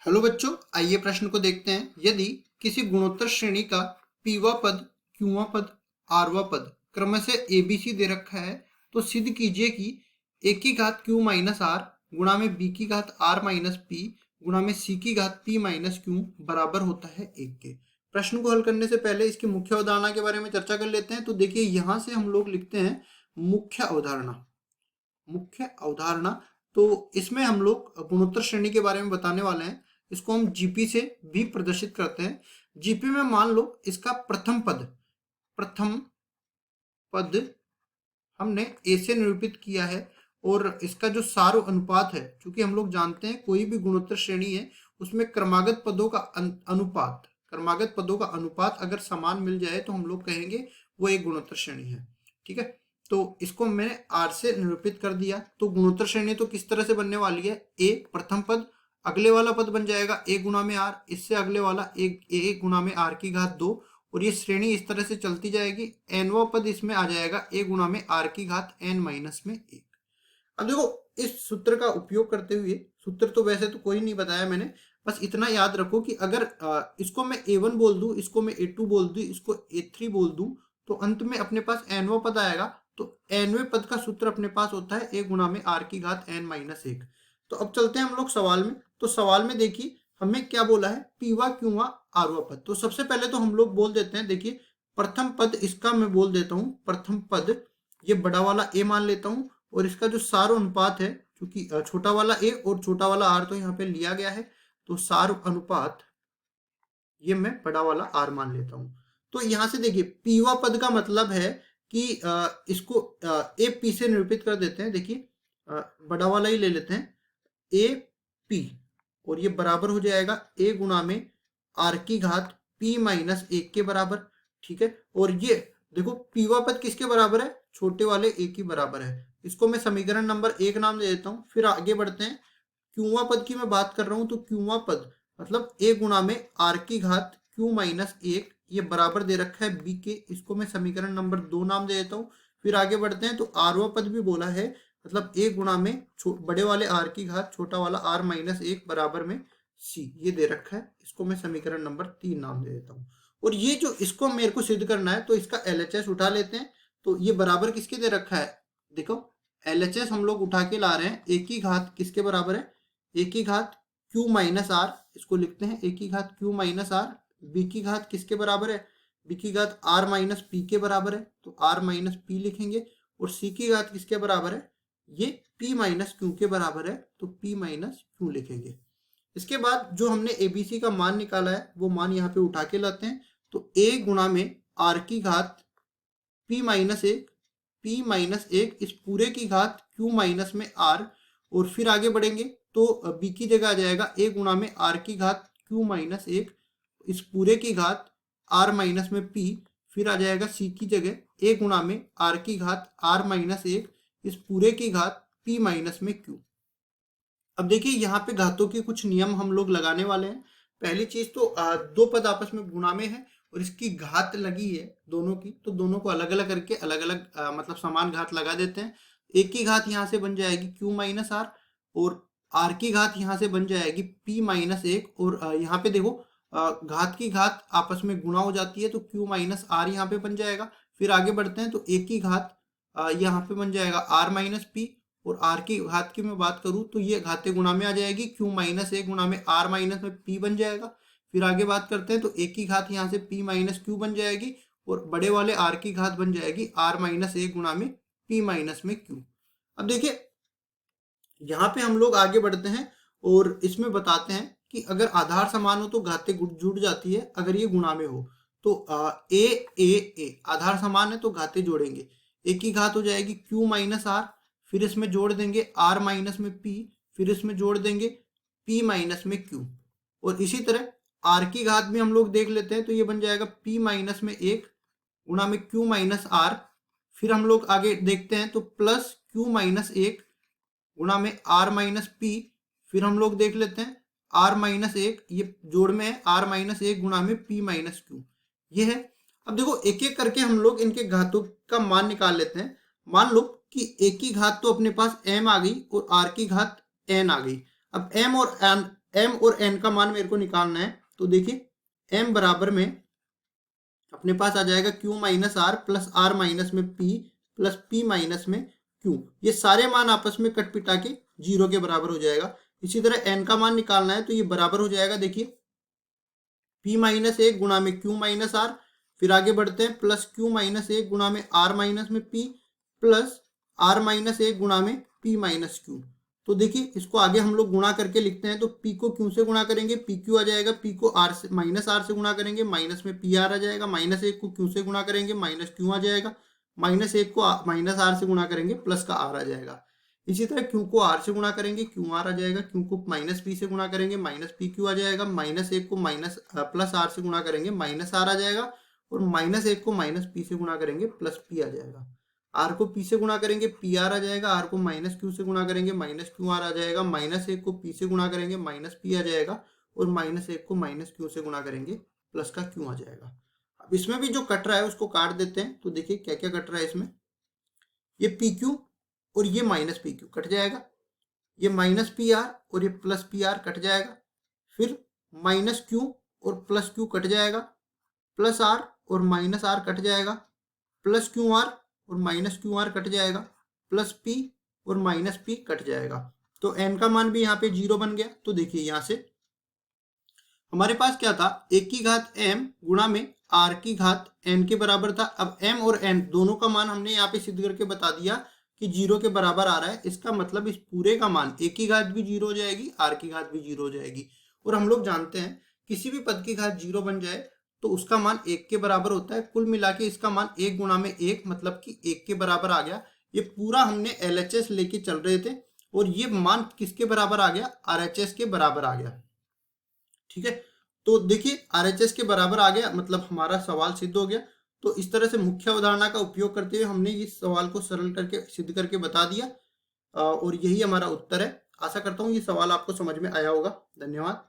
Hello बच्चों, आइए प्रश्न को देखते हैं। यदि किसी गुणोत्तर श्रेणी का पीवा पद, क्यूवा पद, आरवा पद क्रमशः एबीसी दे रखा है तो सिद्ध कीजिए कि ए की घात क्यू माइनस आर गुणा में बी की घात आर माइनस पी गुणा में सी की घात पी माइनस क्यू बराबर होता है 1 के। प्रश्न को हल करने से पहले इसकी मुख्य अवधारणा के बारे में चर्चा कर लेते हैं। तो देखिए, यहाँ से हम लोग लिखते हैं मुख्य अवधारणा। मुख्य अवधारणा, तो इसमें हम लोग गुणोत्तर श्रेणी के बारे में बताने वाले हैं। इसको हम जीपी से भी प्रदर्शित करते हैं। जीपी में मान लो इसका प्रथम पद हमने ए से निरूपित किया है और इसका जो सार अनुपात है, क्योंकि हम लोग जानते हैं कोई भी गुणोत्तर श्रेणी है उसमें क्रमागत पदों का अनुपात अगर समान मिल जाए तो हम लोग कहेंगे वो एक गुणोत्तर श्रेणी है। ठीक है, तो इसको मैंने आर से निरूपित कर दिया। तो गुणोत्तर श्रेणी तो किस तरह से बनने वाली है, ए प्रथम पद, अगले वाला पद बन जाएगा ए गुणा में आर, इससे अगले वाला ए गुणा में आर की घात 2, और ये श्रेणी इस तरह से चलती जाएगी। एनवा पद इसमें आ जाएगा ए गुणा में आर की घात एन माइनस में 1। अब देखो, इस सूत्र का उपयोग करते हुए, सूत्र तो वैसे तो कोई नहीं बताया मैंने, बस इतना याद रखो कि अगर इसको मैं a1 बोल दूं, इसको मैं a2 बोल दूं, इसको a3 बोल दूं, तो अंत में अपने पास nवा पद आएगा। तो nवें पद का सूत्र अपने पास होता है a गुणा में r की घात n माइनस 1। तो अब चलते हैं हम लोग सवाल में। तो सवाल में देखिए हमें क्या बोला है, पीवा क्यूवा आरवा पद। तो सबसे पहले तो हम लोग बोल देते हैं, देखिए प्रथम पद इसका मैं बोल देता हूँ प्रथम पद, ये बड़ा वाला a मान लेता हूँ, और इसका जो सार अनुपात है, क्योंकि छोटा वाला ए और छोटा वाला आर तो यहाँ पे लिया गया है, तो सार अनुपात ये मैं बड़ा वाला आर मान लेता हूँ। तो यहाँ से देखिए पीवा पद का मतलब है कि इसको ए पी से निरूपित कर देते हैं। देखिए बड़ा वाला ही ले लेते हैं, ए पी, और ये बराबर हो जाएगा ए गुणा में आर की घात पी माइनस 1 के बराबर। ठीक है, और ये देखो पीवा पद किसके बराबर है, छोटे वाले ए की बराबर है। इसको मैं समीकरण नंबर 1 नाम दे देता हूँ। फिर आगे बढ़ते हैं, क्यूवा पद की मैं बात कर रहा हूँ, तो क्यूवा पद मतलब ए गुणा में आर की घात क्यू माइनस 1, ये बराबर दे रखा है बी के। इसको मैं समीकरण नंबर 2 नाम दे देता हूँ। फिर आगे बढ़ते हैं, तो आरवा पद भी बोला है, मतलब ए गुणा में बड़े वाले आर की घात छोटा वाला आर माइनस 1 बराबर में सी, ये दे रखा है। इसको मैं समीकरण नंबर 3 नाम दे देता हूँ। और ये जो इसको मेरे को सिद्ध करना है, तो इसका एलएचएस उठा लेते हैं। तो ये बराबर किसके दे रखा है, देखो एलएचएस हम लोग उठा के ला रहे हैं, ए की घात किसके बराबर है, ए की घात क्यू माइनस आर, इसको लिखते हैं ए की घात क्यू माइनस आर। बी की घात किसके बराबर है, बी की घात आर माइनस पी के बराबर है, तो आर माइनस पी लिखेंगे। और सी की घात किसके बराबर है, ये p माइनस क्यू के बराबर है, तो p माइनस क्यू लिखेंगे। इसके बाद जो हमने एबीसी का मान निकाला है वो मान यहाँ पे उठा के लाते हैं। तो a गुणा में r की घात p माइनस 1 इस पूरे की घात q माइनस में r, और फिर आगे बढ़ेंगे तो b की जगह आ जाएगा a गुणा में r की घात q माइनस 1 इस पूरे की घात r माइनस में p, फिर आ जाएगा c की जगह a गुणा में r की घात r माइनस 1 इस पूरे की घात p माइनस में q। अब देखिए यहाँ पे घातों के कुछ नियम हम लोग लगाने वाले हैं। पहली चीज तो दो पद आपस में गुणा में है और इसकी घात लगी है दोनों की, तो दोनों को अलग अलग करके अलग अलग मतलब समान घात लगा देते हैं। एक की घात यहाँ से बन जाएगी q माइनस आर, और r की घात यहाँ से बन जाएगी p माइनस 1, और यहाँ पे देखो घात की घात आपस में गुणा हो जाती है, तो q माइनस आर यहाँ पे बन जाएगा। फिर आगे बढ़ते हैं, तो एक की घात यहाँ पे बन जाएगा r माइनस पी, और r की घात की मैं बात करूँ तो ये घातें गुणा में आ जाएगी, q माइनस 1 गुणा में r माइनस में p बन जाएगा। फिर आगे बात करते हैं, तो एक की घात यहाँ से p माइनस q बन जाएगी, और बड़े वाले r की घात बन जाएगी r माइनस 1 गुणा में p माइनस में q। अब देखिए यहाँ पे हम लोग आगे बढ़ते हैं और इसमें बताते हैं कि अगर आधार समान हो तो घातें जुड़ जाती है, अगर ये गुणा में हो तो ए आधार समान है तो घातें जोड़ेंगे। ए की घात हो जाएगी q माइनस आर, फिर इसमें जोड़ देंगे r माइनस में p, फिर इसमें जोड़ देंगे p माइनस में q। और इसी तरह r की घात भी हम लोग देख लेते हैं, तो ये बन जाएगा p माइनस में 1 गुणा में q माइनस r। फिर हम लोग आगे देखते हैं, तो प्लस q माइनस 1 गुणा में r माइनस पी। फिर हम लोग देख लेते हैं r माइनस 1, ये जोड़ में है, r माइनस 1 गुणा में p माइनस क्यू, ये है। अब देखो एक एक करके हम लोग इनके घातों का मान निकाल लेते हैं। मान लो कि a की घात तो अपने पास m आ गई और r की घात n आ गई। अब m और m और n का मान मेरे को निकालना है। तो देखिए m बराबर में अपने पास आ जाएगा q minus R plus R minus में p प्लस p माइनस में q। ये सारे मान आपस में कट पिटा के 0 के बराबर हो जाएगा। इसी तरह n का मान निकालना है तो ये बराबर हो जाएगा, देखिए p माइनस 1 गुणा में q माइनस आर, फिर आगे बढ़ते हैं प्लस q माइनस 1 गुणा में r माइनस में p प्लस r माइनस 1 गुणा में p माइनस q। तो देखिए इसको आगे हम लोग गुणा करके लिखते हैं, तो p को q से गुणा करेंगे pq आ जाएगा, p को r से माइनस r से गुणा करेंगे माइनस में pr आ जाएगा, माइनस 1 को q से गुणा करेंगे माइनस q आ जाएगा, माइनस 1 को माइनस r से गुणा करेंगे प्लस का r आ जाएगा। इसी तरह q को r से गुणा करेंगे क्यू आर आ जाएगा, q को माइनस p से गुणा करेंगे माइनस पी क्यू आ जाएगा, माइनस 1 को माइनस प्लस r से गुणा करेंगे माइनस r आ जाएगा, और माइनस 1 को माइनस p से गुणा करेंगे प्लस p आ जाएगा। r को p से गुणा करेंगे पी आर आ जाएगा, r को माइनस q से गुणा करेंगे माइनस क्यू आर आ जाएगा, माइनस 1 को p से गुणा करेंगे माइनस p आ जाएगा, और माइनस 1 को माइनस q से गुणा करेंगे प्लस का q आ जाएगा। अब इसमें भी जो कट रहा है उसको काट देते हैं। तो देखिए क्या क्या कट रहा है इसमें, ये पी क्यू और ये माइनस पी क्यू कट जाएगा, ये माइनस पी आर और ये प्लस पी आर कट जाएगा, फिर माइनस क्यू और प्लस क्यू कट जाएगा, प्लस आर और माइनस आर कट जाएगा, प्लस क्यू आर और माइनस क्यू आर कट जाएगा, प्लस पी और माइनस पी कट जाएगा। तो एन का मान भी यहाँ पे 0 बन गया। तो देखिए यहाँ से हमारे पास क्या था, एक की घात m गुणा में r की घात n के बराबर था। अब m और n दोनों का मान हमने यहाँ पे सिद्ध करके बता दिया कि 0 के बराबर आ रहा है। इसका मतलब इस पूरे का मान एक की घात भी 0 हो जाएगी, r की घात भी 0 हो जाएगी। और हम लोग जानते हैं किसी भी पद की घात 0 बन जाए तो उसका मान 1 के बराबर होता है। कुल मिला के इसका मान 1 गुणा में 1 मतलब कि 1 के बराबर आ गया। ये पूरा हमने LHS लेके चल रहे थे और ये मान किसके बराबर आ गया, RHS के बराबर आ गया। ठीक है, तो देखिए RHS के बराबर आ गया मतलब हमारा सवाल सिद्ध हो गया। तो इस तरह से मुख्य अवधारणा का उपयोग करते हुए हमने इस सवाल को सरल करके सिद्ध करके बता दिया और यही हमारा उत्तर है। आशा करता हूँ ये सवाल आपको समझ में आया होगा। धन्यवाद।